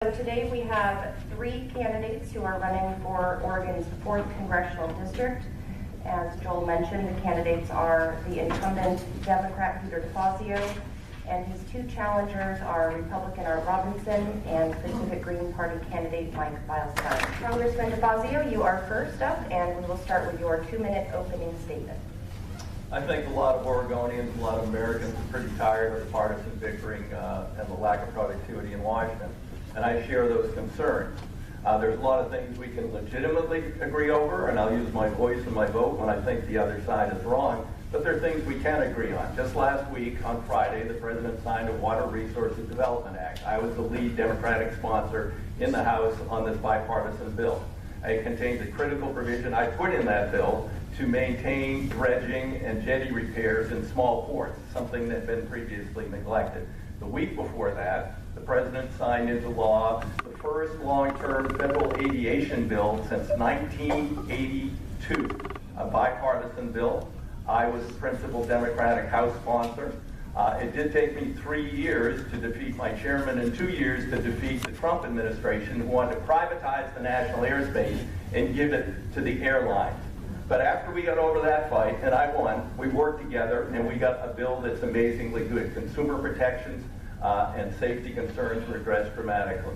So today we have 3 candidates who are running for Oregon's 4th Congressional District. As Joel mentioned, the candidates are the incumbent Democrat Peter DeFazio, and his 2 challengers are Republican Art Robinson and Pacific Green Party candidate Mike Beilstein. Congressman DeFazio, you are first up, and we will start with your 2-minute opening statement. I think a lot of Oregonians, a lot of Americans are pretty tired of partisan bickering and the lack of productivity in Washington. And I share those concerns. There's a lot of things we can legitimately agree over, and I'll use my voice and my vote when I think the other side is wrong, but there are things we can agree on. Just last week, on Friday, the President signed a Water Resources Development Act. I was the lead Democratic sponsor in the House on this bipartisan bill. It contains a critical provision I put in that bill to maintain dredging and jetty repairs in small ports, something that had been previously neglected. The week before that, the President signed into law the first long-term federal aviation bill since 1982, a bipartisan bill. I was the principal Democratic House sponsor. It did take me 3 years to defeat my chairman and 2 years to defeat the Trump administration, who wanted to privatize the national airspace and give it to the airlines. But after we got over that fight, and I won, we worked together and we got a bill that's amazingly good. Consumer protections and safety concerns were addressed dramatically.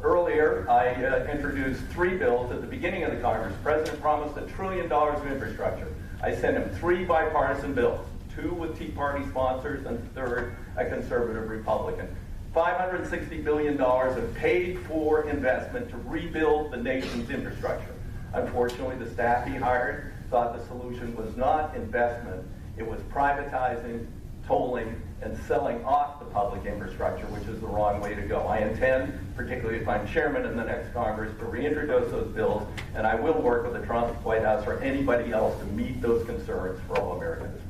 Earlier, I introduced 3 bills at the beginning of the Congress. The President promised $1 trillion of infrastructure. I sent him 3 bipartisan bills, 2 with Tea Party sponsors, and the 3rd, a conservative Republican. $560 billion of paid-for investment to rebuild the nation's infrastructure. Unfortunately, the staff he hired thought the solution was not investment, it was privatizing, tolling, and selling off the public infrastructure, which is the wrong way to go. I intend, particularly if I'm chairman in the next Congress, to reintroduce those bills, and I will work with the Trump White House or anybody else to meet those concerns for all Americans.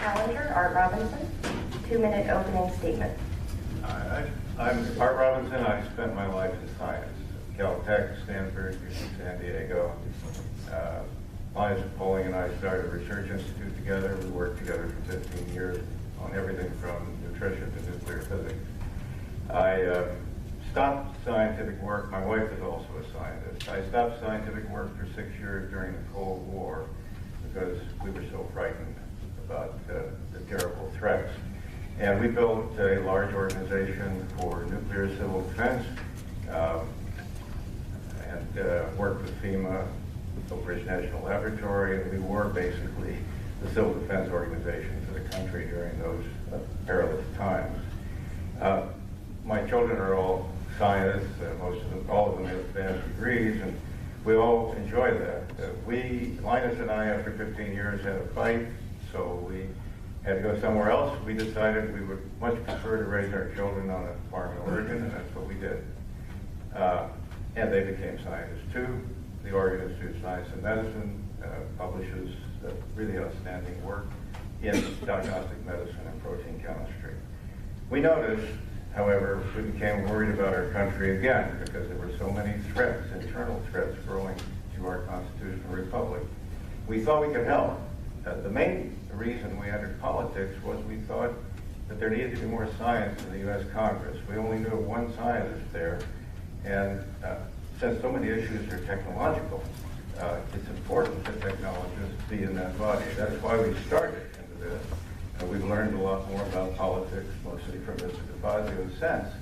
Challenger, Art Robinson, 2-minute opening statement. I'm Art Robinson. I spent my life in science. Caltech, Stanford, San Diego. Liza Polling and I started a research institute together. We worked together for 15 years on everything from nutrition to nuclear physics. I stopped scientific work. My wife is also a scientist. I stopped scientific work for 6 years during the Cold War because we were so frightened about the terrible threats. And we built a large organization for nuclear civil defense and worked with FEMA, Oak Ridge National Laboratory, and we were basically the civil defense organization for the country during those perilous times. My children are all scientists, all of them have advanced degrees, and we all enjoy that. Linus and I, after 15 years, had a fight, so we had to go somewhere else. We decided we would much prefer to raise our children on a farm in Oregon, and that's what we did. And they became scientists too. The Oregon Institute of Science and Medicine publishes really outstanding work in diagnostic medicine and protein chemistry. We noticed, however, we became worried about our country again because there were so many threats, internal threats growing to our constitutional republic. We thought we could help. The main reason we entered politics was we thought that there needed to be more science in the U.S. Congress. We only knew of 1 scientist there, and since so many issues are technological, it's important that technologists be in that body. That's why we started into this. We've learned a lot more about politics, mostly from Mr. DeFazio since,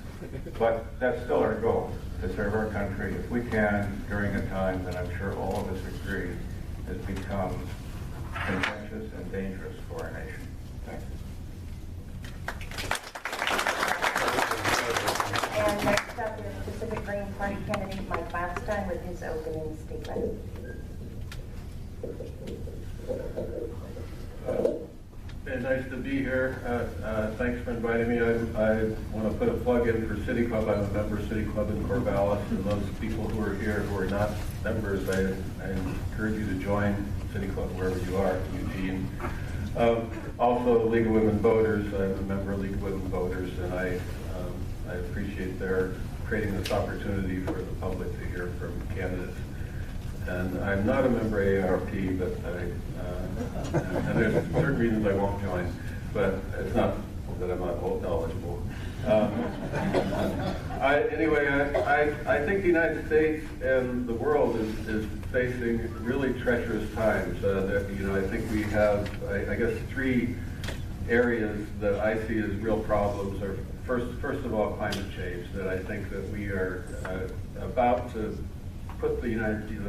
but that's still our goal, to serve our country if we can during a time that I'm sure all of us agree has become contentious and dangerous for our nation. Thank you. And next up is Pacific Green Party candidate Mike Beilstein with his opening statement. It's nice to be here. Thanks for inviting me. I want to put a plug in for City Club. I'm a member of City Club in Corvallis, and those people who are here who are not members, I encourage you to join City Club wherever you are, Eugene. Also, the League of Women Voters. I'm a member of League of Women Voters, and I appreciate their creating this opportunity for the public to hear from candidates. And I'm not a member of AARP, but and there's certain reasons I won't join, but it's not that I'm not knowledgeable. I think the United States and the world is facing really treacherous times. I think we have, I guess, three areas that I see as real problems. Are first of all, climate change. That I think that we are about to put the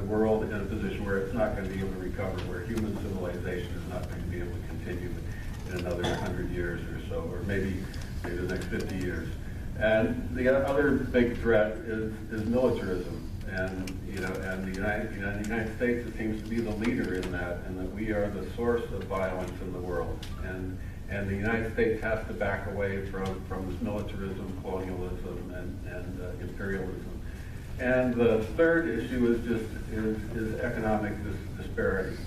world in a position where it's not going to be able to recover, where human civilization is not going to be able to continue in another 100 years or so, or maybe the next 50 years. And the other big threat is militarism. And the United States, it seems to be the leader in that, and that we are the source of violence in the world. And the United States has to back away from this militarism, colonialism, and imperialism. And the third issue is economic disparity,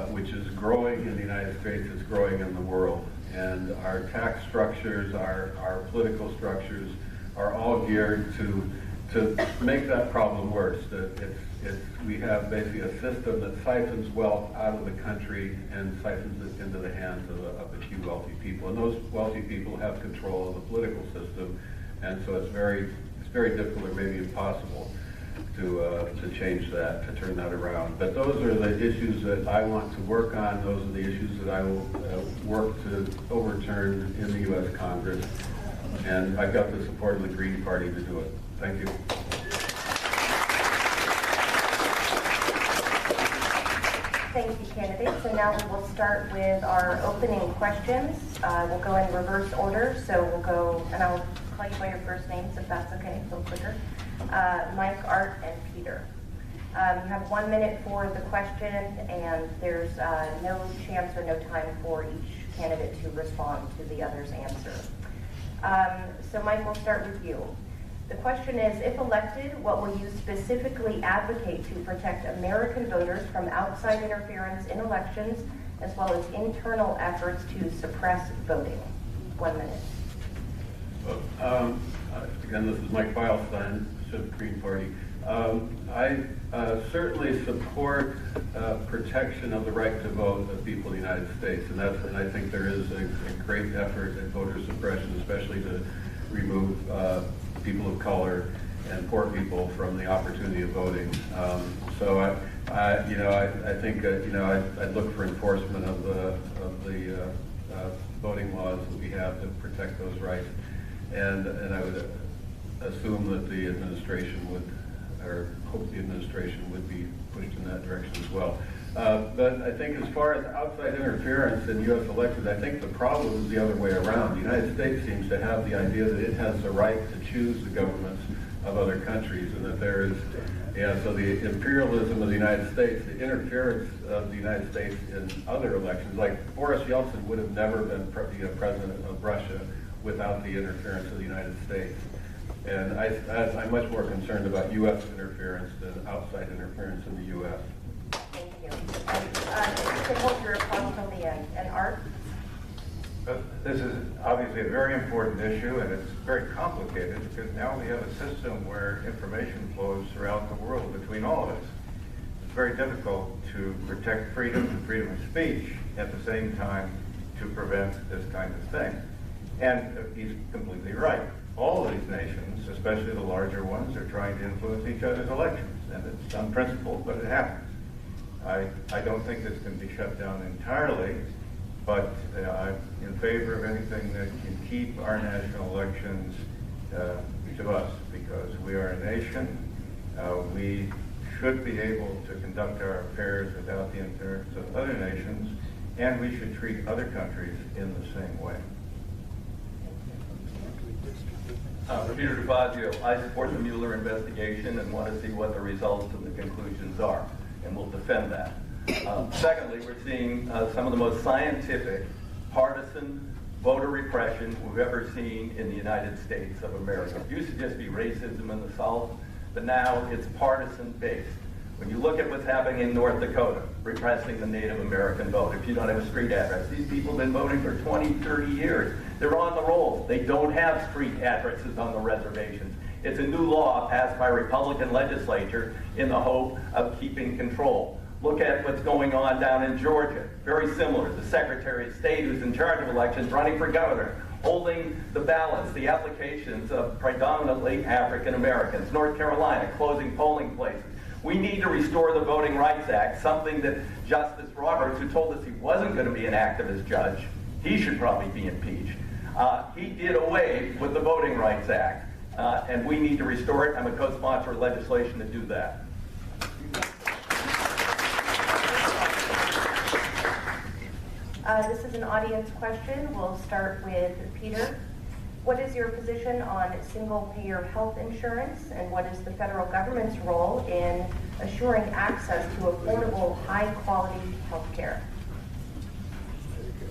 which is growing in the United States, is growing in the world. And our tax structures, our political structures are all geared to make that problem worse. We have basically a system that siphons wealth out of the country and siphons it into the hands of a few wealthy people. And those wealthy people have control of the political system, and so it's very difficult or maybe impossible to change that, to turn that around. But those are the issues that I want to work on. Those are the issues that I will work to overturn in the U.S. Congress. And I've got the support of the Green Party to do it. Thank you. Thank you, candidates. And now we will start with our opening questions. We'll go in reverse order. So we'll go, and I'll call you by your first names if that's okay, a little quicker. Mike, Art, and Peter. You have 1 minute for the question, and there's no chance or no time for each candidate to respond to the other's answer. So Mike, we'll start with you. The question is, if elected, what will you specifically advocate to protect American voters from outside interference in elections, as well as internal efforts to suppress voting? 1 minute. Again, this is Mike Beilstein, Green Party. I certainly support protection of the right to vote of people in the United States, and I think there is a great effort at voter suppression, especially to remove people of color and poor people from the opportunity of voting. So I think I'd look for enforcement of the voting laws that we have to protect those rights, and I would assume that the administration would, or hope the administration would be pushed in that direction as well. But I think as far as outside interference in U.S. elections, I think the problem is the other way around. The United States seems to have the idea that it has the right to choose the governments of other countries, and that there is, so the imperialism of the United States, the interference of the United States in other elections, like Boris Yeltsin would have never been president of Russia without the interference of the United States. And I'm much more concerned about U.S. interference than outside interference in the U.S. Thank you. And you can hold your response till the end. And Art? This is obviously a very important issue, and it's very complicated because now we have a system where information flows throughout the world between all of us. It's very difficult to protect freedom and freedom of speech at the same time to prevent this kind of thing. And he's completely right. All of these nations, especially the larger ones, are trying to influence each other's elections, and it's unprincipled, but it happens. I don't think this can be shut down entirely, but I'm in favor of anything that can keep our national elections, each of us, because we are a nation. We should be able to conduct our affairs without the interference of other nations, and we should treat other countries in the same way. Peter DeFazio, I support the Mueller investigation and want to see what the results and the conclusions are, and we'll defend that. Secondly, we're seeing some of the most scientific, partisan voter repression we've ever seen in the United States of America. It used to just be racism in the South, but now it's partisan based. When you look at what's happening in North Dakota, repressing the Native American vote, if you don't have a street address, these people have been voting for 20, 30 years. They're on the rolls. They don't have street addresses on the reservations. It's a new law passed by a Republican legislature in the hope of keeping control. Look at what's going on down in Georgia. Very similar. The Secretary of State, who's in charge of elections, running for governor, holding the ballots, the applications of predominantly African Americans. North Carolina, closing polling places. We need to restore the Voting Rights Act, something that Justice Roberts, who told us he wasn't going to be an activist judge, he should probably be impeached. He did away with the Voting Rights Act, and we need to restore it. I'm a co-sponsor of legislation to do that. This is an audience question. We'll start with Peter. What is your position on single-payer health insurance, and what is the federal government's role in assuring access to affordable, high-quality health care?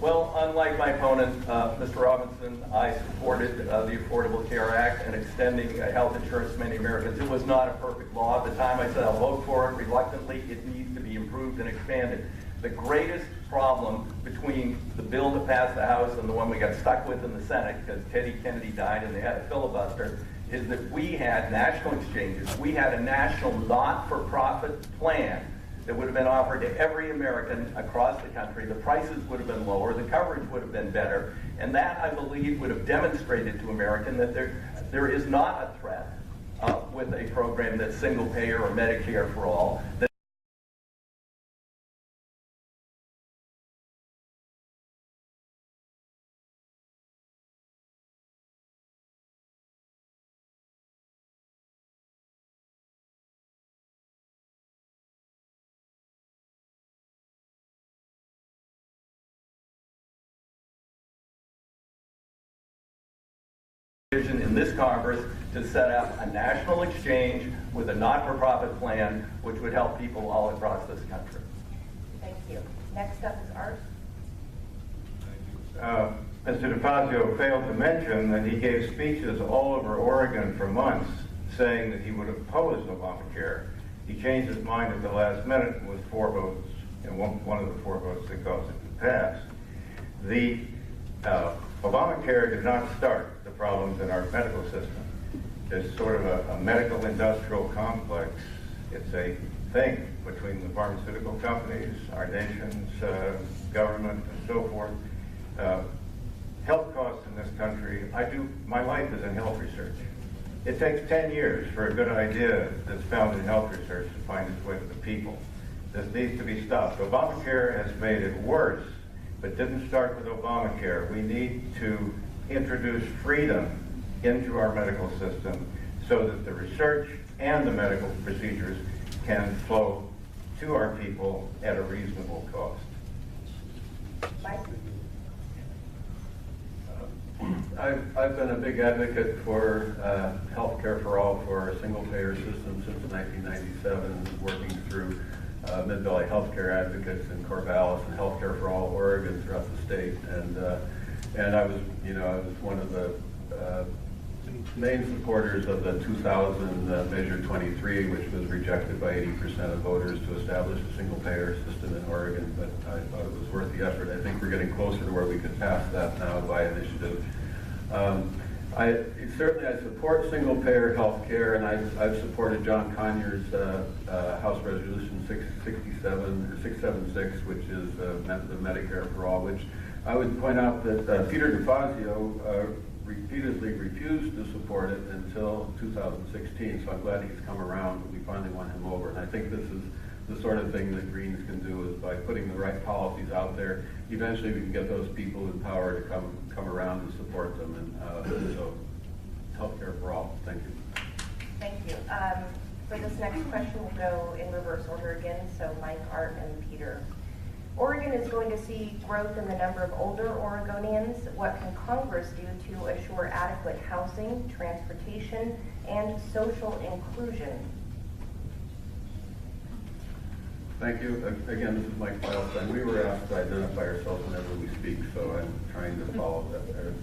Well, unlike my opponent, Mr. Robinson, I supported the Affordable Care Act and extending health insurance to many Americans. It was not a perfect law. At the time I said I'll vote for it reluctantly. It needs to be improved and expanded. The greatest problem between the bill that passed the House and the one we got stuck with in the Senate, because Teddy Kennedy died and they had a filibuster, is that we had national exchanges. We had a national not-for-profit plan that would have been offered to every American across the country. The prices would have been lower, the coverage would have been better, and that, I believe, would have demonstrated to Americans that there is not a threat with a program that's single-payer or Medicare for all. In this Congress to set up a national exchange with a not-for-profit plan which would help people all across this country. Thank you. Next up is Art. Mr. DeFazio failed to mention that he gave speeches all over Oregon for months saying that he would oppose Obamacare. He changed his mind at the last minute with 4 votes, and one of the 4 votes that caused it to pass. The Obamacare did not start the problems in our medical system. It's sort of a medical industrial complex. It's a thing between the pharmaceutical companies, our nation's government, and so forth. Health costs in this country, my life is in health research. It takes 10 years for a good idea that's found in health research to find its way to the people. This needs to be stopped. Obamacare has made it worse, but didn't start with Obamacare. We need to introduce freedom into our medical system so that the research and the medical procedures can flow to our people at a reasonable cost. Mike? I've been a big advocate for health care for all, for a single-payer system since 1997, working through Mid-Valley Healthcare Advocates in Corvallis and Healthcare for All Oregon throughout the state, and I was one of the main supporters of the 2000 Measure 23, which was rejected by 80% of voters to establish a single-payer system in Oregon. But I thought it was worth the effort. I think we're getting closer to where we could pass that now by initiative. Certainly I support single-payer health care, and I've supported John Conyers' House Resolution 676, which is the Medicare for All, which I would point out that Peter DeFazio repeatedly refused to support it until 2016, so I'm glad he's come around. We finally won him over, and I think this is the sort of thing that Greens can do, is by putting the right policies out there, eventually we can get those people in power to come around and support them, and so healthcare for all. Thank you. Thank you. For this next question, we'll go in reverse order again, so Mike, Art, and Peter. Oregon is going to see growth in the number of older Oregonians. What can Congress do to assure adequate housing, transportation, and social inclusion? Thank you. Again, this is Mike Beilstein. We were asked to identify ourselves whenever we speak, so I'm trying to follow that.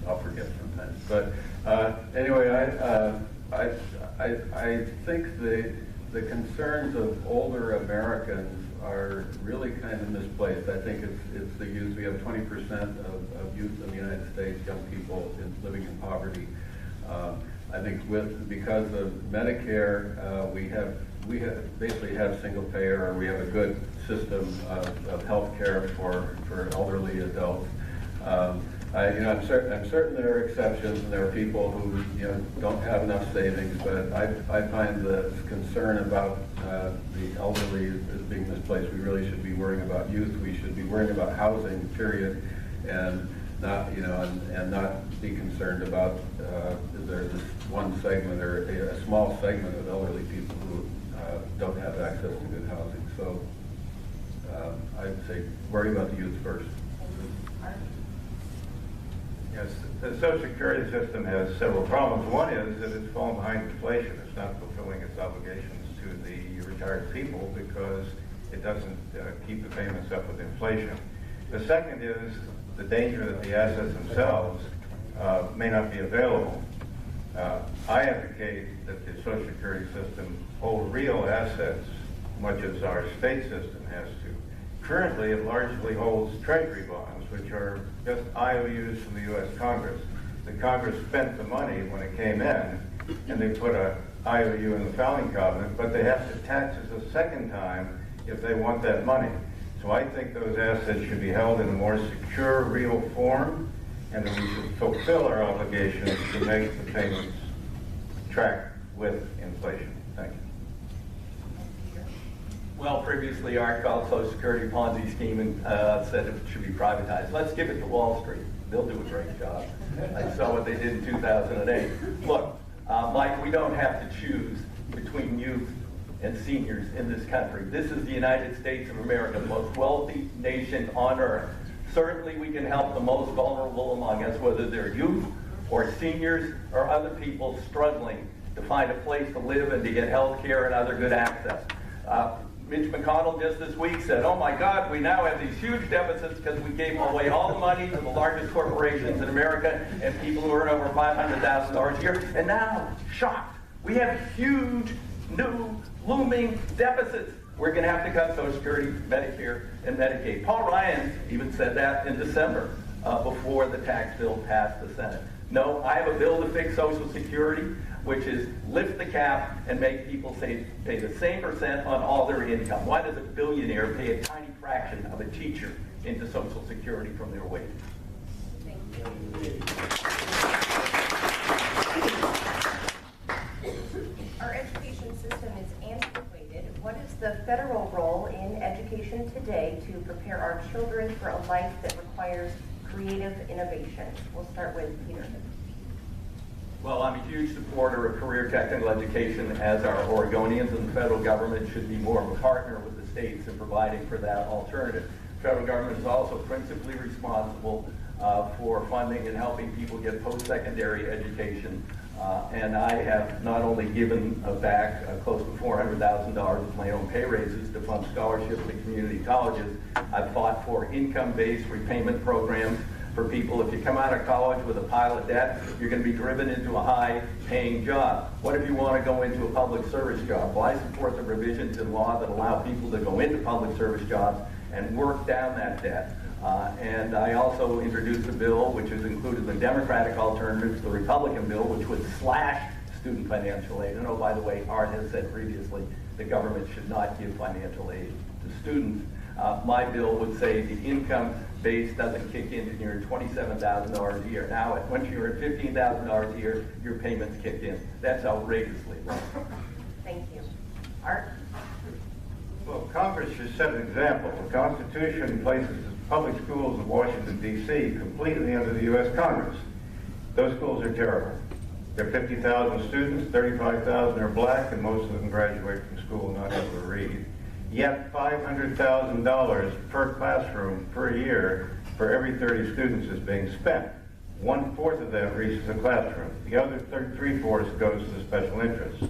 I'll forget sometimes. But anyway, I think the concerns of older Americans are really kind of misplaced. I think it's the youth. We have 20% of youth in the United States, young people living in poverty. I think because of Medicare, we basically have single payer, or we have a good system of health care for elderly adults. I'm certain there are exceptions, and there are people who don't have enough savings. But I find the concern about the elderly as being misplaced. We really should be worrying about youth. We should be worrying about housing, period, and not and not be concerned about there's this one segment or a small segment of elderly people who don't have access to good housing. So I'd say worry about the youth first. Yes, the Social Security system has several problems. One is that it's fallen behind inflation. It's not fulfilling its obligations to the retired people because it doesn't keep the payments up with inflation. The second is the danger that the assets themselves may not be available. I advocate that the Social Security system hold real assets, much as our state system has to. Currently, it largely holds treasury bonds, which are just IOUs from the U.S. Congress. The Congress spent the money when it came in, and they put a IOU in the filing cabinet, but they have to tax it a second time if they want that money. So I think those assets should be held in a more secure, real form, and that we should fulfill our obligations to make the payments track with inflation. Thank you. Well, previously Art called Social Security Ponzi scheme and said it should be privatized. Let's give it to Wall Street. They'll do a great job. I saw what they did in 2008. Look, Mike, we don't have to choose between youth and seniors in this country. This is the United States of America, the most wealthy nation on earth. Certainly we can help the most vulnerable among us, whether they're youth or seniors or other people struggling to find a place to live and to get health care and other good access. Mitch McConnell just this week said, oh my God, we now have these huge deficits because we gave away all the money to the largest corporations in America and people who earn over $500,000 a year. And now, shocked, we have huge, new, looming deficits. We're going to have to cut Social Security, Medicare, and Medicaid. Paul Ryan even said that in December before the tax bill passed the Senate. No, I have a bill to fix Social Security, which is lift the cap and make people pay the same percent on all their income. Why does a billionaire pay a tiny fraction of a teacher into Social Security from their wages? Thank you. Our education system is antiquated. What is the federal role in education today to prepare our children for a life that requires creative innovation? We'll start with Peter. Well, I'm a huge supporter of career technical education, as are Oregonians, and the federal government should be more of a partner with the states in providing for that alternative. The federal government is also principally responsible for funding and helping people get post-secondary education. And I have not only given back close to $400,000 of my own pay raises to fund scholarships to community colleges, I've fought for income-based repayment programs for people. If you come out of college with a pile of debt, you're going to be driven into a high-paying job. What if you want to go into a public service job? Well, I support the provisions in law that allow people to go into public service jobs and work down that debt. And I also introduced a bill which is included in the Democratic alternative to the Republican bill, which would slash student financial aid. And oh, by the way, Art has said previously the government should not give financial aid to students. My bill would say the income base doesn't kick in until you're at $27,000 a year. Now, once you're at $15,000 a year, your payments kick in. That's outrageously low. Thank you. Art? Well, Congress should set an example. The Constitution places the public schools of Washington, D.C. completely under the U.S. Congress. Those schools are terrible. There are 50,000 students, 35,000 are black, and most of them graduate from school not able to read. Yet $500,000 per classroom per year for every 30 students is being spent. 1/4 of that reaches the classroom. The other 3/4 goes to the special interests.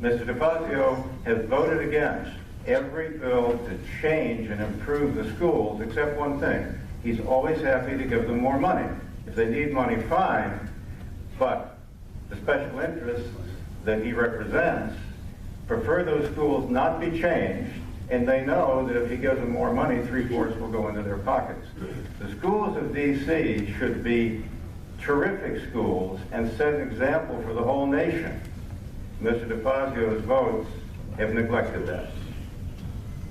Mr. DeFazio has voted against every bill to change and improve the schools except one thing. He's always happy to give them more money. If they need money, fine, but the special interests that he represents prefer those schools not be changed, and they know that if he gives them more money, 3/4 will go into their pockets. The schools of D.C. should be terrific schools and set an example for the whole nation. Mr. DeFazio's votes have neglected that.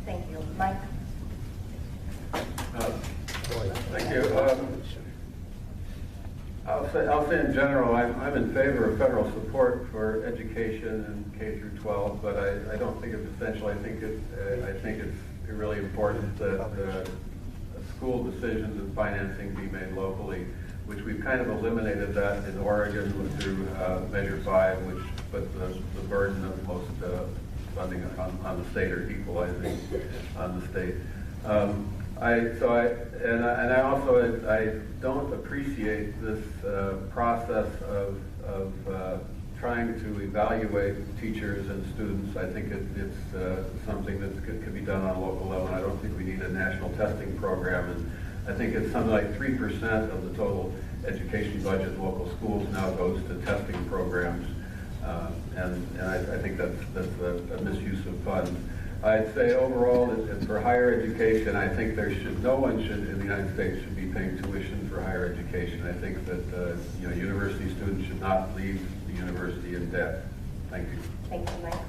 Thank you. Mike? Thank you. I'll say in general, I'm in favor of federal support for education in K through 12, but I don't think it's essential. I think it's really important that school decisions and financing be made locally, which we've kind of eliminated that in Oregon through Measure 5, which put the burden of most funding on the state, or equalizing on the state. I don't appreciate this process of trying to evaluate teachers and students. I think it's something that could be done on a local level. I don't think we need a national testing program. And I think it's something like 3% of the total education budget in local schools now goes to testing programs. And I think that's a misuse of funds. I'd say overall that for higher education, I think no one in the United States should be paying tuition for higher education. I think that university students should not leave the university in debt. Thank you. Thank you, Mike.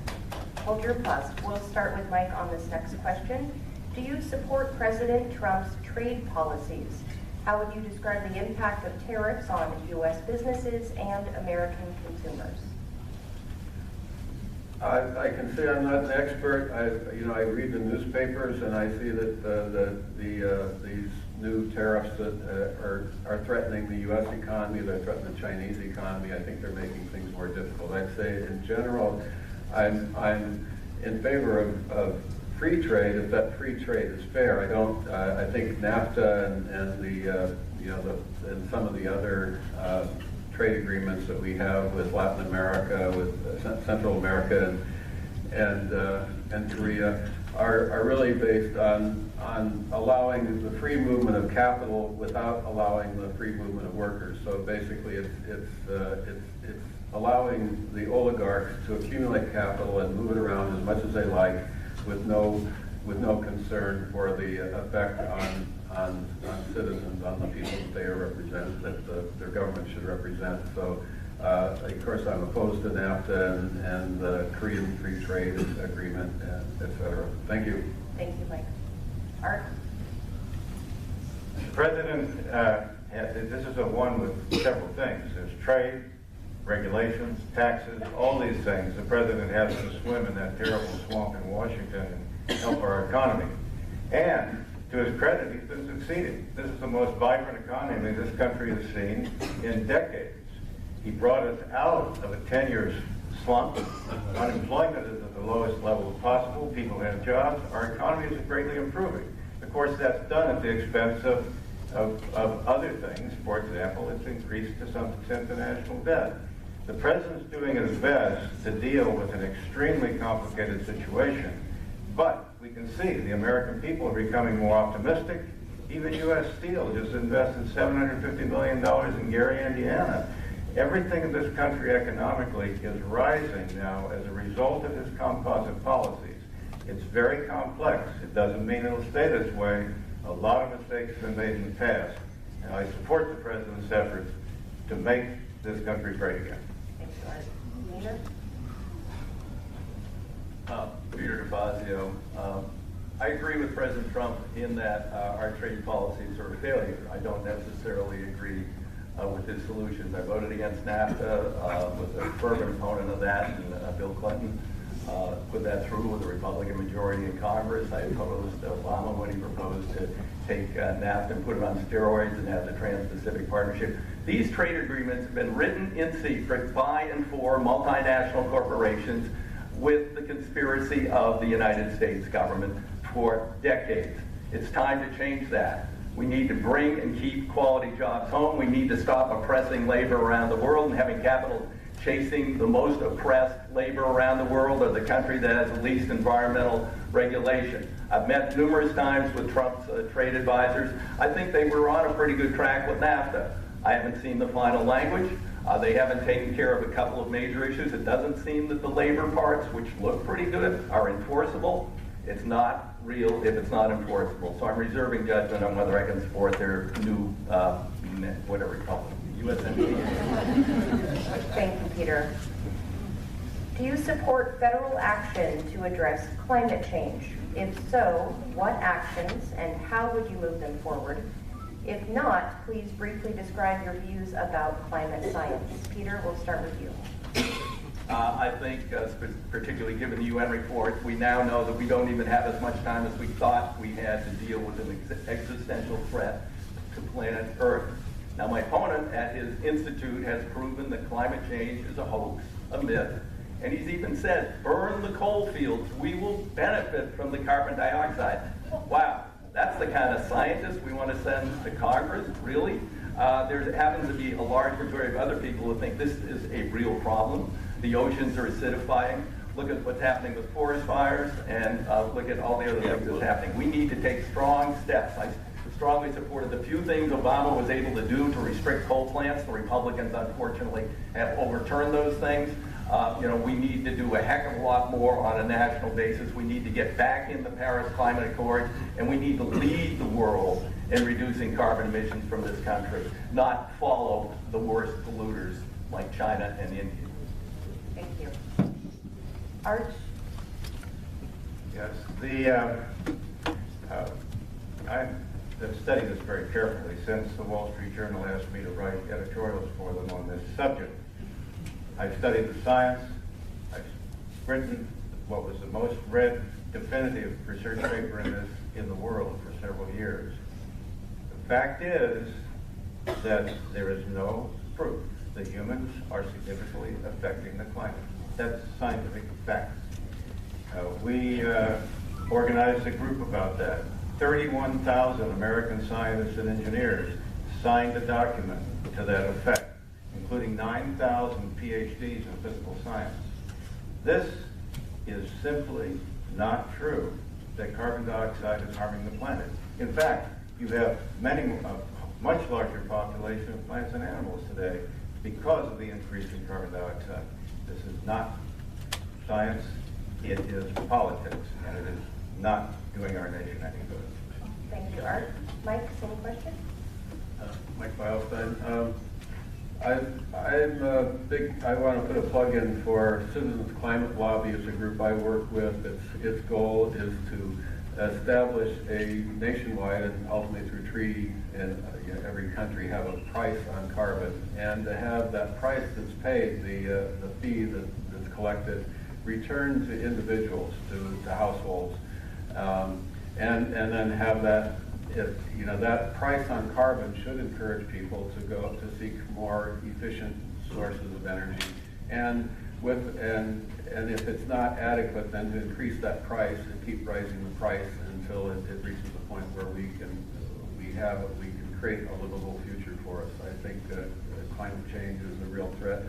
Hold your applause. We'll start with Mike on this next question. Do you support President Trump's trade policies? How would you describe the impact of tariffs on U.S. businesses and American consumers? I can say I'm not an expert. I read the newspapers and I see that these new tariffs that are threatening the U.S. economy, they're threatening the Chinese economy. I think they're making things more difficult. I'd say in general, I'm in favor of free trade if that free trade is fair. I think NAFTA and some of the other trade agreements that we have with Latin America, with Central America, and Korea are really based on allowing the free movement of capital without allowing the free movement of workers. So basically, it's allowing the oligarchs to accumulate capital and move it around as much as they like, with no concern for the effect on citizens, on the people that they are represented, that their government should represent. So, of course, I'm opposed to NAFTA and the Korean Free Trade Agreement, et cetera. Thank you. Thank you, Mike. Art? The President, this is a one with several things. There's trade, regulations, taxes, all these things. The President has to swim in that terrible swamp in Washington and help our economy. And to his credit, he's been succeeding. This is the most vibrant economy this country has seen in decades. He brought us out of a 10-year slump. Unemployment is at the lowest level possible. People have jobs. Our economy is greatly improving. Of course, that's done at the expense of other things. For example, it's increased to some extent the national debt. The President's doing his best to deal with an extremely complicated situation. But we can see the American people are becoming more optimistic. Even U.S. Steel just invested $750 million in Gary, Indiana. Everything in this country economically is rising now as a result of his composite policies. It's very complex. It doesn't mean it'll stay this way. A lot of mistakes have been made in the past. And I support the President's efforts to make this country great again. Thank you, Art. Nina? Peter DeFazio. I agree with President Trump in that our trade policies are a failure. I don't necessarily agree with his solutions. I voted against NAFTA, was a fervent opponent of that, and Bill Clinton put that through with a Republican majority in Congress. I opposed Obama when he proposed to take NAFTA and put it on steroids and have the Trans-Pacific Partnership. These trade agreements have been written in secret by and for multinational corporations with the conspiracy of the United States government for decades. It's time to change that. We need to bring and keep quality jobs home. We need to stop oppressing labor around the world and having capital chasing the most oppressed labor around the world, or the country that has the least environmental regulation. I've met numerous times with Trump's trade advisors. I think they were on a pretty good track with NAFTA. I haven't seen the final language. They haven't taken care of a couple of major issues. It doesn't seem that the labor parts, which look pretty good, are enforceable. It's not real if it's not enforceable. So I'm reserving judgment on whether I can support their new, whatever you call it, USMC. Thank you, Peter. Do you support federal action to address climate change? If so, what actions and how would you move them forward? If not, please briefly describe your views about climate science. Peter, we'll start with you. I think, particularly given the UN report, we now know that we don't even have as much time as we thought we had to deal with an existential threat to planet Earth. Now, my opponent at his institute has proven that climate change is a hoax, a myth, and he's even said, burn the coal fields, we will benefit from the carbon dioxide. Wow, that's the kind of scientist we want to send to Congress, really? There happens to be a large majority of other people who think this is a real problem. The oceans are acidifying. Look at what's happening with forest fires, and look at all the other things that's happening. We need to take strong steps. I strongly supported the few things Obama was able to do to restrict coal plants. The Republicans, unfortunately, have overturned those things. We need to do a heck of a lot more on a national basis. We need to get back in the Paris Climate Accord, and we need to lead the world in reducing carbon emissions from this country, not follow the worst polluters like China and India. Thank you. Art? Yes, I've been studying this very carefully since the Wall Street Journal asked me to write editorials for them on this subject. I've studied the science. I've written what was the most read definitive research paper in the world for several years. The fact is that there is no proof that humans are significantly affecting the climate. That's scientific fact. We organized a group about that. 31,000 American scientists and engineers signed a document to that effect, including 9,000 PhDs in physical science. This is simply not true that carbon dioxide is harming the planet. In fact, you have much larger population of plants and animals today because of the increase in carbon dioxide. This is not science, it is politics, and it is not doing our nation any good. Thank you, Art. Mike, same question? Mike Beilstein. I want to put a plug in for Citizens Climate Lobby. It's a group I work with. Its goal is to establish a nationwide and ultimately through treaty in every country have a price on carbon, and to have that price that's paid, the fee that's collected, returned to individuals, to households, and then have that. That price on carbon should encourage people to go to seek more efficient sources of energy, and if it's not adequate, then to increase that price and keep raising the price until it reaches a point where we can create a livable future for us. I think climate change is a real threat.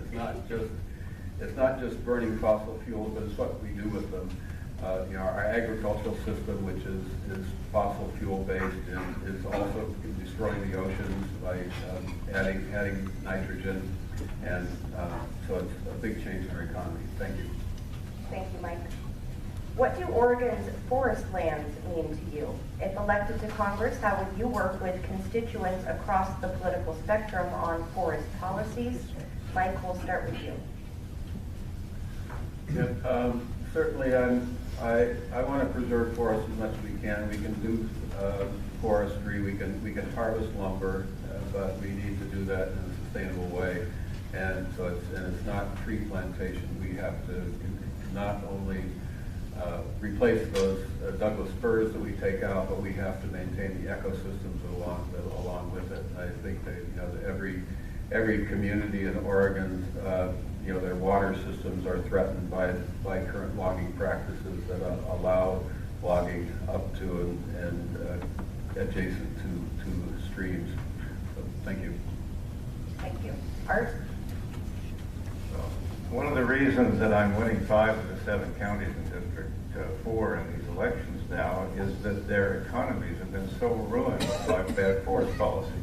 It's not just burning fossil fuels, but it's what we do with them. Our agricultural system, which is fossil fuel based, is also destroying the oceans by adding nitrogen, and so it's a big change in our economy. Thank you. Thank you, Mike. What do Oregon's forest lands mean to you? If elected to Congress, how would you work with constituents across the political spectrum on forest policies? Mike, we'll start with you. Yeah, certainly, I want to preserve forests as much as we can. We can do forestry. We can harvest lumber, but we need to do that in a sustainable way. And so it's not tree plantation. We have to not only replace those Douglas firs that we take out, but we have to maintain the ecosystems along with it. I think that every community in Oregon, their water systems are threatened by current logging practices that allow logging up to and adjacent to streams. So, thank you. Thank you. Art? One of the reasons that I'm winning 5 of the 7 counties in District 4 in these elections now is that their economies have been so ruined by bad forest policy.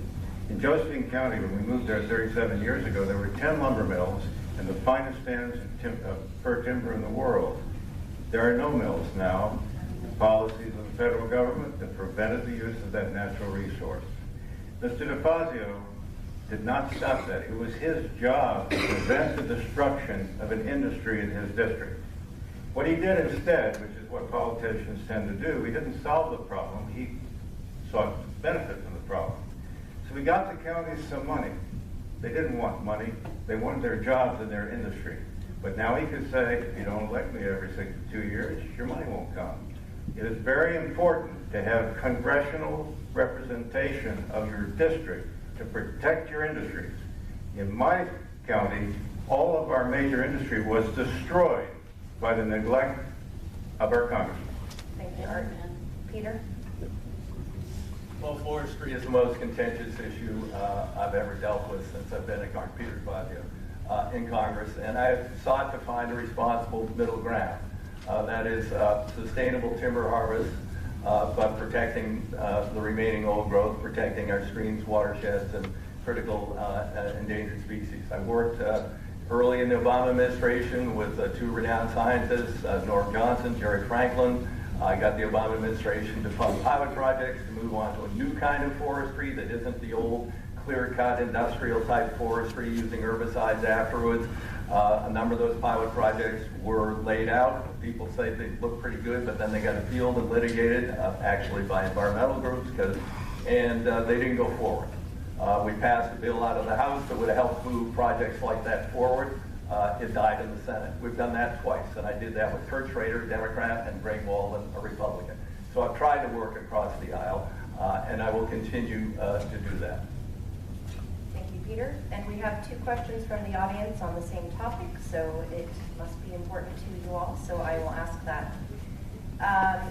In Josephine County, when we moved there 37 years ago, there were 10 lumber mills and the finest stands of fir timber in the world. There are no mills now. Policies of the federal government that prevented the use of that natural resource. Mr. DeFazio did not stop that. It was his job to prevent the destruction of an industry in his district. What he did instead, which is what politicians tend to do, he didn't solve the problem, he sought to benefit from the problem. So we got the counties some money. They didn't want money, they wanted their jobs in their industry. But now he could say, if you don't elect me every 2 years, your money won't come. It is very important to have congressional representation of your district to protect your industries. In my county, all of our major industry was destroyed by the neglect of our congressman. Thank you, Art. Peter? Well, forestry is the most contentious issue I've ever dealt with since I've been in Peter DeFazio in Congress, and I've sought to find a responsible middle ground. That is sustainable timber harvest, but protecting the remaining old growth, protecting our streams, watersheds, and critical endangered species. I worked early in the Obama administration with two renowned scientists, Norm Johnson, Jerry Franklin. I got the Obama administration to fund pilot projects to move on to a new kind of forestry that isn't the old clear-cut industrial type forestry using herbicides afterwards. A number of those pilot projects were laid out. People say they look pretty good, but then they got appealed and litigated, actually by environmental groups, and they didn't go forward. We passed a bill out of the House that would have helped move projects like that forward. It died in the Senate. We've done that twice, and I did that with Kurt Schrader, Democrat, and Greg Walden, a Republican. So I've tried to work across the aisle, and I will continue to do that. Thank you, Peter. And we have 2 questions from the audience on the same topic, so it must be important to you all, so I will ask that.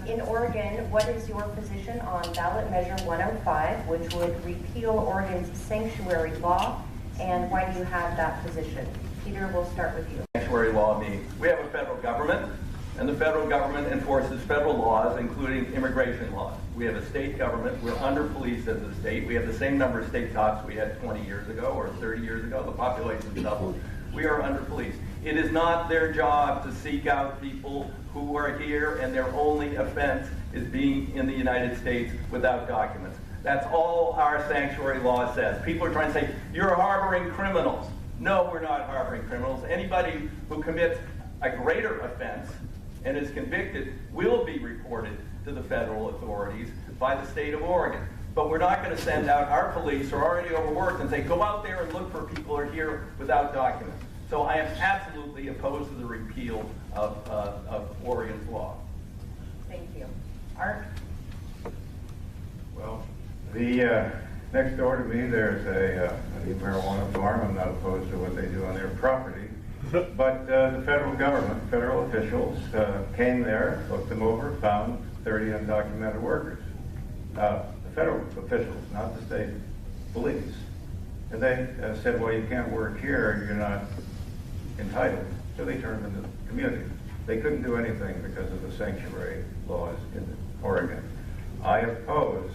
In Oregon, what is your position on ballot measure 105, which would repeal Oregon's sanctuary law, and why do you have that position? Peter, we'll start with you. Sanctuary law means we have a federal government, and the federal government enforces federal laws, including immigration laws. We have a state government. We're under police as a state. We have the same number of state cops we had 20 years ago or 30 years ago. The population's doubled. We are under police. It is not their job to seek out people who are here and their only offense is being in the United States without documents. That's all our sanctuary law says. People are trying to say, you're harboring criminals. No, we're not harboring criminals. Anybody who commits a greater offense and is convicted will be reported to the federal authorities by the state of Oregon. But we're not going to send out our police who are already overworked and say, go out there and look for people who are here without documents. So I am absolutely opposed to the repeal of Oregon's law. Thank you. Art? Well, the next door to me, there's a marijuana farm. I'm not opposed to what they do on their property. But the federal government, federal officials came there, looked them over, found 30 undocumented workers. The federal officials, not the state police. And they said, well, you can't work here, you're not entitled. So they turned them to the community. They couldn't do anything because of the sanctuary laws in Oregon. I oppose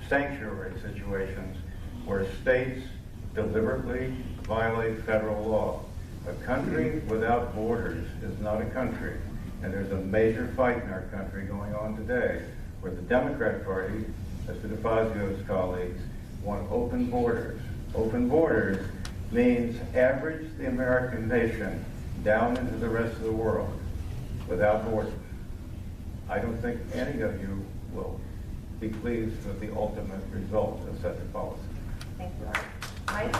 sanctuary situations where states deliberately violate federal law. A country without borders is not a country. And there's a major fight in our country going on today where the Democrat Party, Mr. DeFazio's colleagues, want open borders. Open borders means average the American nation down into the rest of the world without borders. I don't think any of you will be pleased with the ultimate result of such a policy. Thank you, Art. Mike?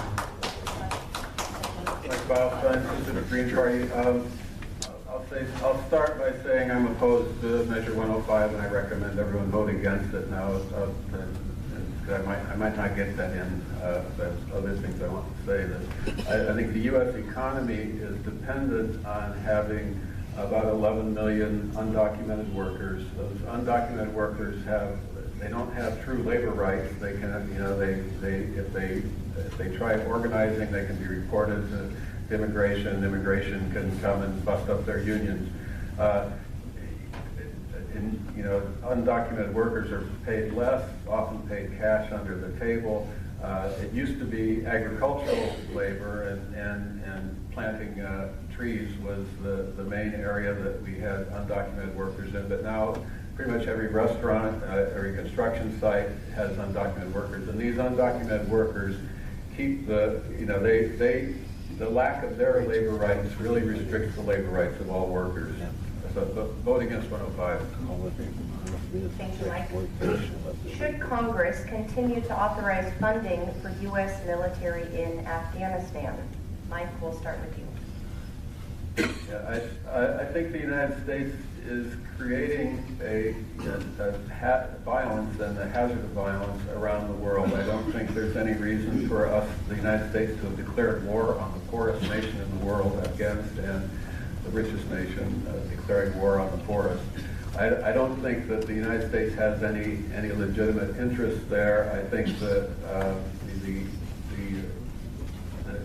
Mike Beilstein, to the Green Party. I'll start by saying I'm opposed to Measure 105, and I recommend everyone vote against it now. I might not get that in. There's other things I want to say. That I think the U.S. economy is dependent on having about 11 million undocumented workers. Those undocumented workers they don't have true labor rights. They can, if they try organizing, they can be reported to immigration. Immigration can come and bust up their unions. Undocumented workers are paid less, often paid cash under the table. It used to be agricultural labor, and planting trees was the main area that we had undocumented workers in. But now pretty much every restaurant, every construction site has undocumented workers, and these undocumented workers keep the, the lack of their labor rights really restricts the labor rights of all workers. So vote against 105. Thank you, Mike. Should Congress continue to authorize funding for U.S. military in Afghanistan? Mike, we'll start with you. Yeah, I think the United States is creating violence and a hazard of violence around the world. I don't think there's any reason for us, the United States, to have declared war on the poorest nation in the world, Afghanistan, the richest nation, declaring war on the poorest. I don't think that the United States has any legitimate interest there. I think that the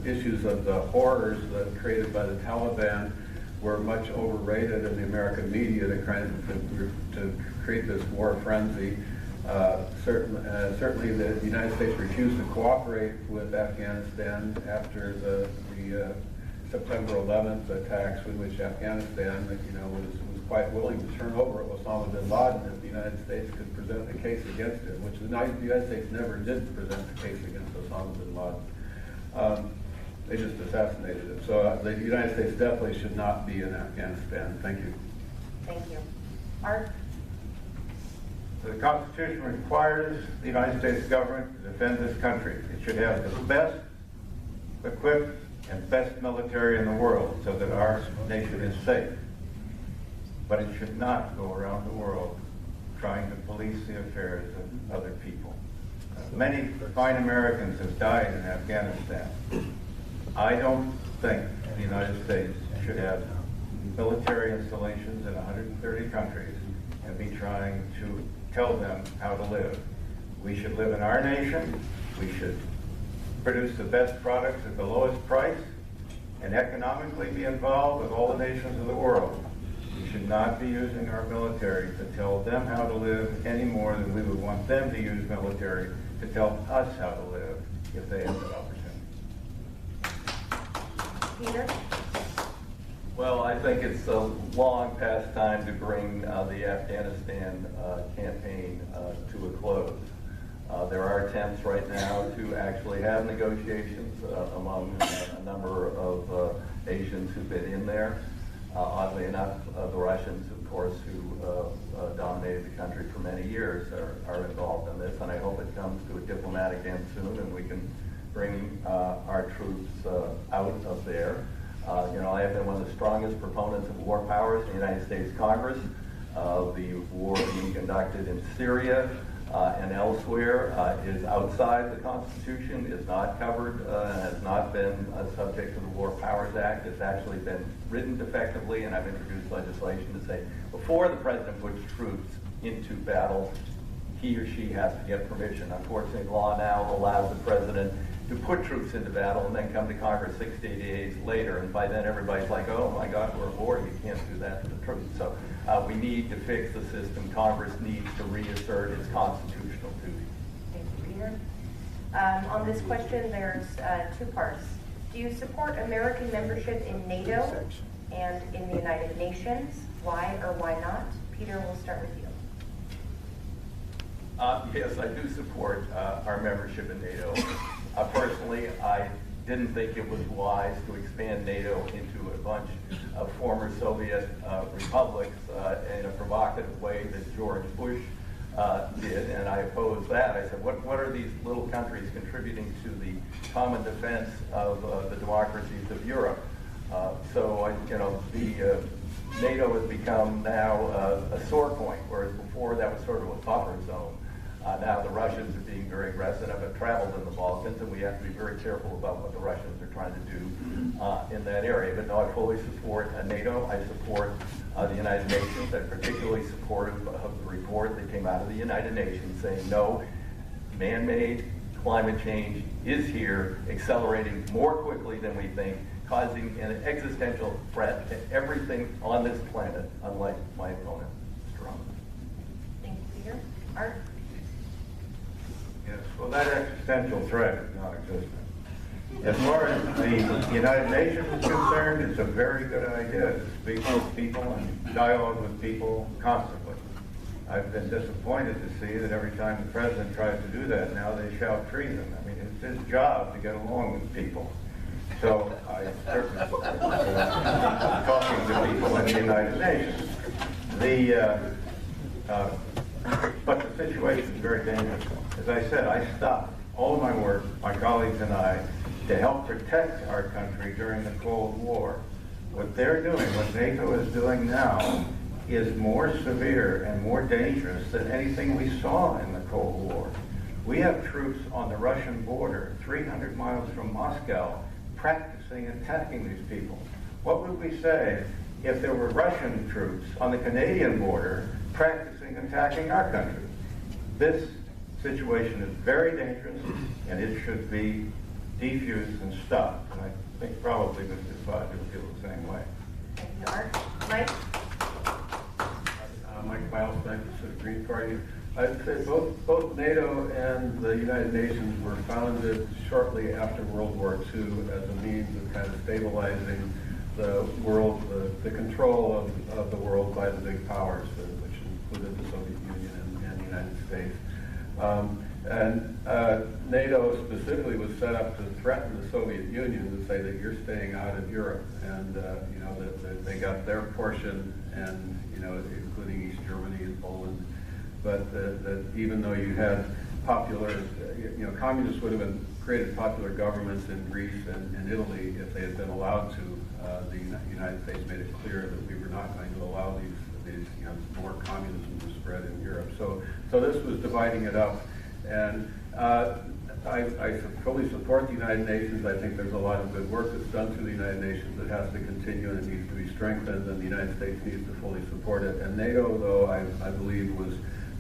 issues of the horrors that created by the Taliban were much overrated in the American media to create this war frenzy. Certainly the United States refused to cooperate with Afghanistan after the September 11th attacks, in which Afghanistan was quite willing to turn over Osama bin Laden if the United States could present a case against him, which the United States never did present a case against Osama bin Laden. They just assassinated him. So the United States definitely should not be in Afghanistan. Thank you. Thank you. Art? The Constitution requires the United States government to defend this country. It should have the best equipped and best military in the world so that our nation is safe. But it should not go around the world trying to police the affairs of other people. Many fine Americans have died in Afghanistan. I don't think the United States should have military installations in 130 countries and be trying to tell them how to live. We should live in our nation. We should produce the best products at the lowest price and economically be involved with all the nations of the world. We should not be using our military to tell them how to live any more than we would want them to use military to tell us how to live if they had that opportunity. Peter? Well, I think it's a long past time to bring the Afghanistan campaign to a close. There are attempts right now to actually have negotiations among a number of nations who've been in there. Oddly enough, the Russians, of course, who dominated the country for many years, are involved in this, and I hope it comes to a diplomatic end soon and we can bring our troops out of there. I have been one of the strongest proponents of war powers in the United States Congress. The war being conducted in Syria and elsewhere is outside the Constitution, is not covered, and has not been subject to the War Powers Act. It's actually been written defectively, and I've introduced legislation to say before the president puts troops into battle, he or she has to get permission. Unfortunately, the law now allows the president to put troops into battle and then come to Congress 60 days later, and by then everybody's like, oh my God, we're at war, you can't do that to the troops. So we need to fix the system. Congress needs to reassert its constitutional duty. Thank you, Peter. On this question, there's two parts. Do you support American membership in NATO and in the United Nations? Why or why not? Peter, we'll start with you. Yes, I do support our membership in NATO. Personally, I didn't think it was wise to expand NATO into a bunch of former Soviet republics in a provocative way that George Bush did, and I opposed that. I said, what are these little countries contributing to the common defense of the democracies of Europe? NATO has become now a sore point, whereas before that was sort of a buffer zone. Now the Russians are being very aggressive. I've traveled in the Balkans, and we have to be very careful about what the Russians are trying to do in that area. But no, I fully support NATO. I support the United Nations. I'm particularly supportive of the report that came out of the United Nations saying, no, man-made climate change is here, accelerating more quickly than we think, causing an existential threat to everything on this planet, unlike my opponent, Mr. Trump. Thank you, Peter. Art? Yes, well, that existential threat is non-existent. As far as the United Nations is concerned, it's a very good idea to speak with people and dialogue with people constantly. I've been disappointed to see that every time the president tries to do that now, they shout treason. I mean, it's his job to get along with people. So I certainly support talking to people in the United Nations. But the situation is very dangerous. As I said, I stopped all of my work, my colleagues and I, to help protect our country during the Cold War. What they're doing, what NATO is doing now, is more severe and more dangerous than anything we saw in the Cold War. We have troops on the Russian border, 300 miles from Moscow, practicing attacking these people. What would we say if there were Russian troops on the Canadian border practicing attacking our country? This situation is very dangerous, and it should be defused and stopped. And I think probably Mr. DeFazio will feel the same way. Thank you, Art. Mike? Mike Beilstein, Pacific Green Party. I'd say both NATO and the United Nations were founded shortly after World War II as a means of kind of stabilizing the world, the control of the world by the big powers, which included the Soviet Union and the United States. NATO specifically was set up to threaten the Soviet Union to say that you're staying out of Europe, and you know that they got their portion, and you know including East Germany and Poland. But that even though you had popular, you know, communists would have created popular governments in Greece and Italy if they had been allowed to. The United States made it clear that we were not going to allow these you know, more communism to spread in Europe. So this was dividing it up, and I fully support the United Nations. I think there's a lot of good work that's done through the United Nations that has to continue and it needs to be strengthened, and the United States needs to fully support it. And NATO, though, I believe was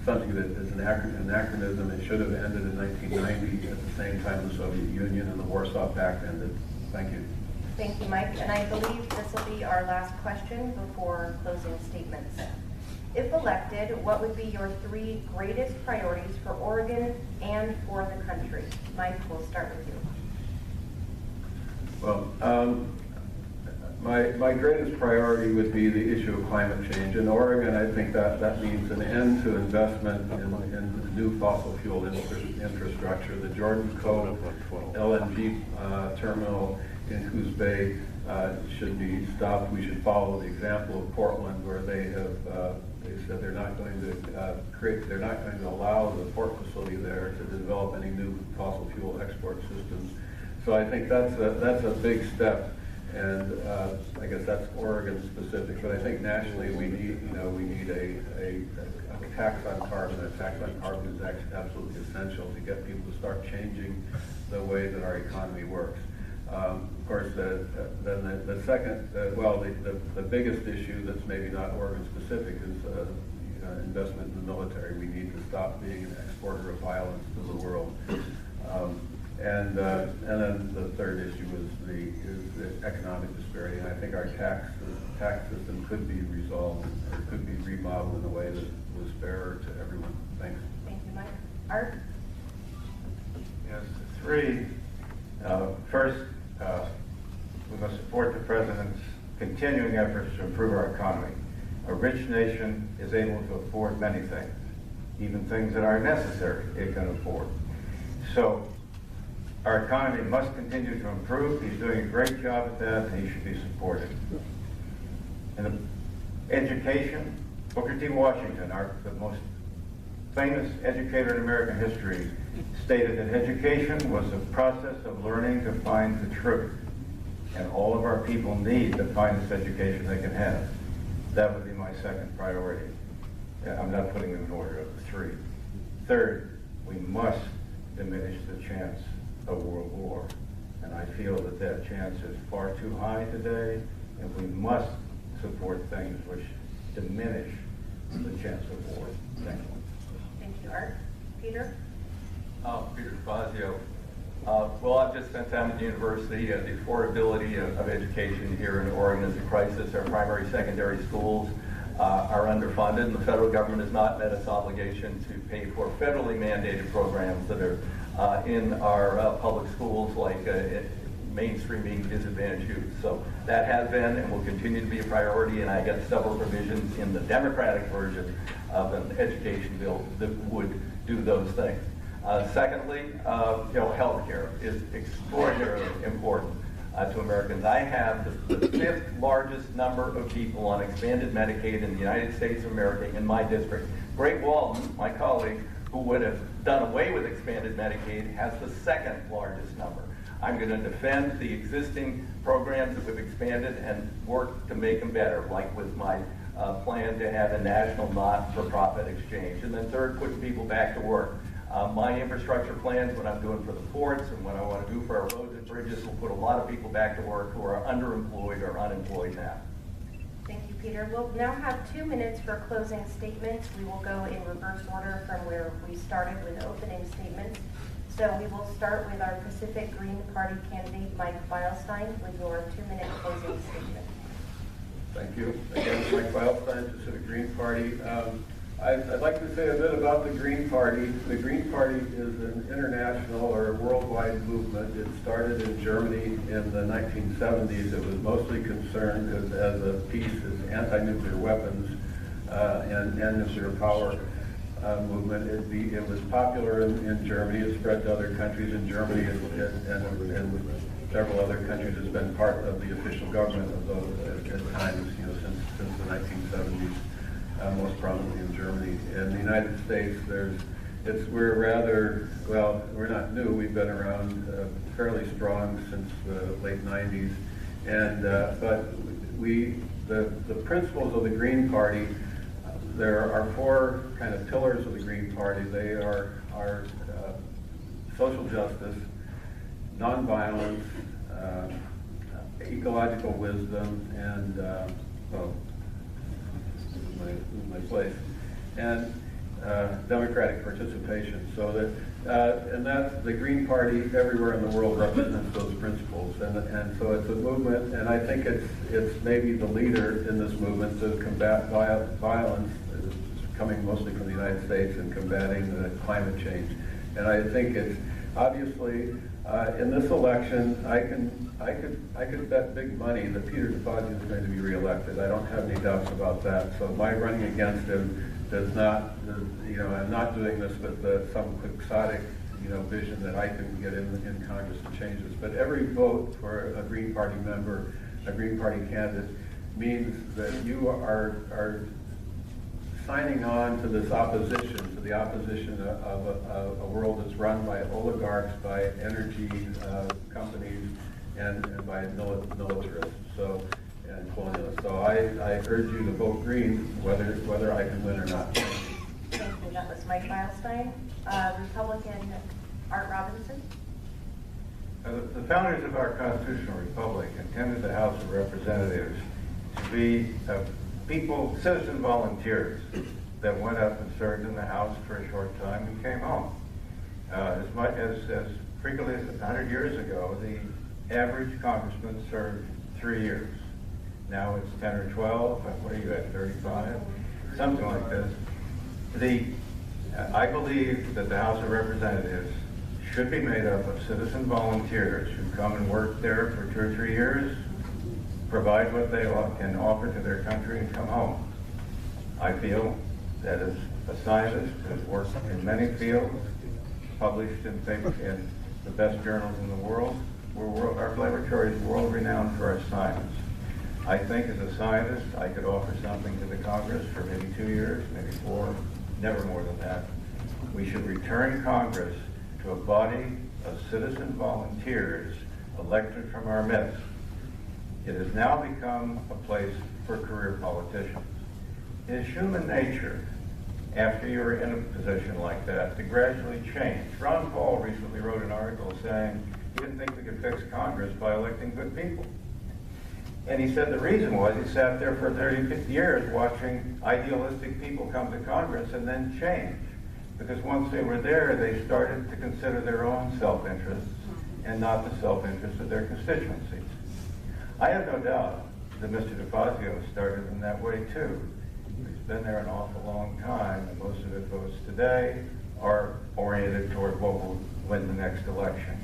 something that is an anachronism. It should have ended in 1990 at the same time the Soviet Union and the Warsaw Pact ended. Thank you. Thank you, Mike. And I believe this will be our last question before closing statements. If elected, what would be your 3 greatest priorities for Oregon and for the country? Mike, we'll start with you. Well, my greatest priority would be the issue of climate change. In Oregon, I think that means an end to investment in new fossil fuel infrastructure. The Jordan Cove LNG terminal in Coos Bay should be stopped. We should follow the example of Portland, where they said they're not going to allow the port facility there to develop any new fossil fuel export systems. So I think that's a big step. And I guess that's Oregon specific, but I think nationally we need a tax on carbon. A tax on carbon is actually absolutely essential to get people to start changing the way that our economy works. Of course, then the second, the biggest issue that's maybe not Oregon specific is investment in the military. We need to stop being an exporter of violence to the world. And then the third issue is the economic disparity. And I think our tax system could be resolved or could be remodeled in a way that was fairer to everyone. Thanks. Thank you, Mike. Art? Yes, 3. First, we must support the President's continuing efforts to improve our economy. A rich nation is able to afford many things, even things that aren't necessary it can afford. So our economy must continue to improve. He's doing a great job at that, and he should be supported. In education, Booker T. Washington, the most famous educator in American history, stated that education was the process of learning to find the truth. And all of our people need to find this education they can have. That would be my second priority. I'm not putting them in order of the 3. Third, we must diminish the chance of world war. And I feel that chance is far too high today, and we must support things which diminish the chance of war. Thank you. Thank you, Art. Peter? Peter DeFazio. Well, I've just spent time at the university. The affordability of education here in Oregon is a crisis. Our primary, secondary schools are underfunded, and the federal government has not met its obligation to pay for federally mandated programs that are in our public schools, like mainstreaming disadvantaged youth. So that has been and will continue to be a priority, and I got several provisions in the Democratic version of an education bill that would do those things. Secondly, health care is extraordinarily important to Americans. I have the fifth largest number of people on expanded Medicaid in the United States of America in my district. Greg Walton, my colleague, who would have done away with expanded Medicaid, has the second largest number. I'm going to defend the existing programs that we've expanded and work to make them better, like with my plan to have a national not-for-profit exchange. And then third, putting people back to work. My infrastructure plans, what I'm doing for the ports and what I want to do for our roads and bridges, will put a lot of people back to work who are underemployed or unemployed now. Thank you, Peter. We'll now have 2 minutes for closing statements. We will go in reverse order from where we started with opening statements. So we will start with our Pacific Green Party candidate, Mike Beilstein, with your 2-minute closing statement. Thank you. Again, Mike Beilstein, Pacific Green Party. I'd like to say a bit about the Green Party. The Green Party is an international or worldwide movement. It started in Germany in the 1970s. It was mostly concerned as a piece as anti-nuclear weapons and nuclear power movement. It was popular in Germany. It spread to other countries in Germany and several other countries. It's been part of the official government of those at times, since the 1970s. Most prominently in Germany. In the United States, we're not new. We've been around fairly strong since the late 90s, and but the principles of the Green Party. There are 4 kind of pillars of the Green Party. They are social justice, nonviolence, ecological wisdom, and my place, and democratic participation. So and that's the Green Party everywhere in the world represents those principles, and so it's a movement, and I think it's maybe the leader in this movement to combat violence, coming mostly from the United States, and combating the climate change. And I think it's obviously in this election, I could bet big money that Peter DeFazio is going to be reelected. I don't have any doubts about that. So my running against him does not, I'm not doing this with some quixotic, vision that I can get in Congress to change this. But every vote for a Green Party member, a Green Party candidate, means that you are signing on to this opposition, to the opposition of a world that's run by oligarchs, by energy companies, and by militarists, and colonialists. So I urge you to vote Green, whether I can win or not. Thank you. That was Mike Beilstein. Republican Art Robinson. The founders of our constitutional republic intended the House of Representatives to be people, citizen volunteers that went up and served in the House for a short time and came home. As frequently as 100 years ago, the average congressman served 3 years. Now it's 10 or 12. What are you at, 35? Something like this. I believe that the House of Representatives should be made up of citizen volunteers who come and work there for 2 or 3 years, provide what they can offer to their country, and come home. I feel that as a scientist who's worked in many fields, published in the best journals in the world, our laboratory is world-renowned for our science. I think as a scientist, I could offer something to the Congress for maybe 2 years, maybe 4, never more than that. We should return Congress to a body of citizen volunteers elected from our midst. It has now become a place for career politicians. It is human nature, after you're in a position like that, to gradually change. Ron Paul recently wrote an article saying he didn't think we could fix Congress by electing good people. And he said the reason was he sat there for 30, 50 years watching idealistic people come to Congress and then change. Because once they were there, they started to consider their own self-interests and not the self-interest of their constituencies. I have no doubt that Mr. DeFazio started in that way too. He's been there an awful long time, and most of his votes today are oriented toward what will win the next election.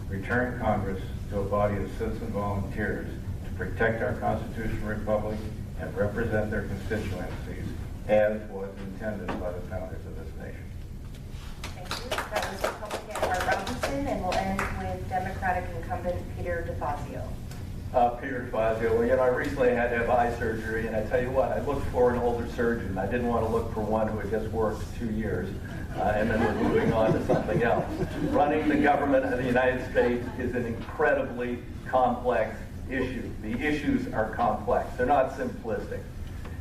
return Congress to a body of citizen volunteers to protect our constitutional republic and represent their constituencies as was intended by the founders of this nation. Thank you. That was Republican Art Robinson, and we'll end with Democratic incumbent Peter DeFazio. Peter DeFazio. Well, you know, I recently had to have eye surgery, and I tell you what, I looked for an older surgeon. I didn't want to look for one who had just worked 2 years and then was moving on to something else. Running the government of the United States is an incredibly complex issue. The issues are complex. They're not simplistic.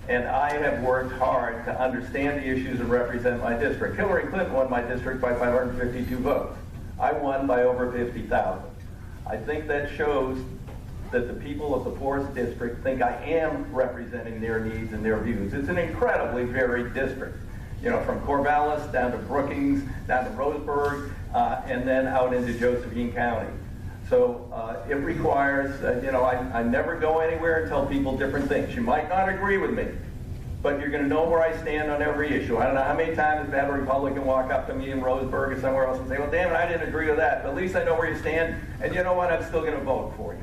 And I have worked hard to understand the issues and represent my district. Hillary Clinton won my district by 552 votes. I won by over 50,000. I think that shows that the people of the 4th District think I am representing their needs and their views. It's an incredibly varied district. You know, from Corvallis down to Brookings, down to Roseburg, and then out into Josephine County. So it requires, you know, I never go anywhere and tell people different things. You might not agree with me, but you're going to know where I stand on every issue. I don't know how many times I've had a Republican walk up to me in Roseburg or somewhere else and say, well, damn it, I didn't agree with that. But at least I know where you stand, and you know what? I'm still going to vote for you.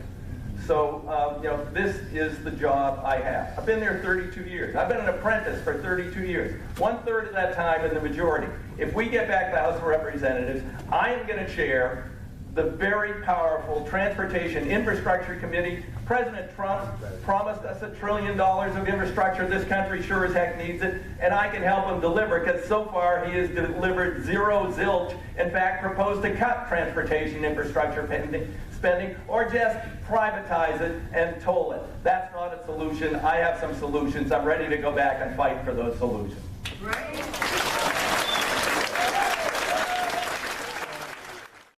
So, you know, this is the job I have. I've been there 32 years. I've been an apprentice for 32 years. 1/3 of that time in the majority. If we get back to the House of Representatives, I am going to chair the very powerful Transportation Infrastructure Committee. President Trump promised us $1 trillion of infrastructure. This country sure as heck needs it, and I can help him deliver, because so far he has delivered zero, zilch. In fact, proposed to cut transportation infrastructure spending, or just privatize it and toll it. That's not a solution. I have some solutions. I'm ready to go back and fight for those solutions. Right.